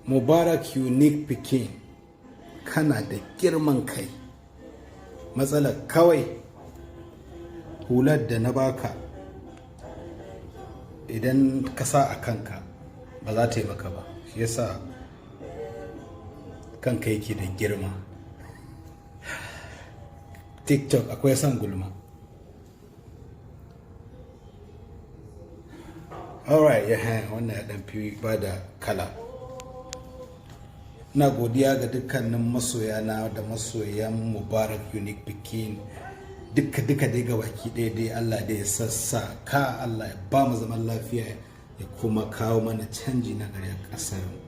Mubarak unique pikin, kana da girman kai. Matsalar kawai hular da na baka idan ka sa a kanka ba za ta yi maka ba, shi yasa kanka yake da girma. TikTok akwai son gulma. Alright, wannan ya dan fi bada kala. Na godiya ga dukkanin masoyana da masoyan Mubarak unique pikin, duka dai ga baki ɗaya dai. Allah da ya sassa ka, Allah ya ba mu zaman lafiya ya kuma kawo mana canji na gari a ƙasar mu.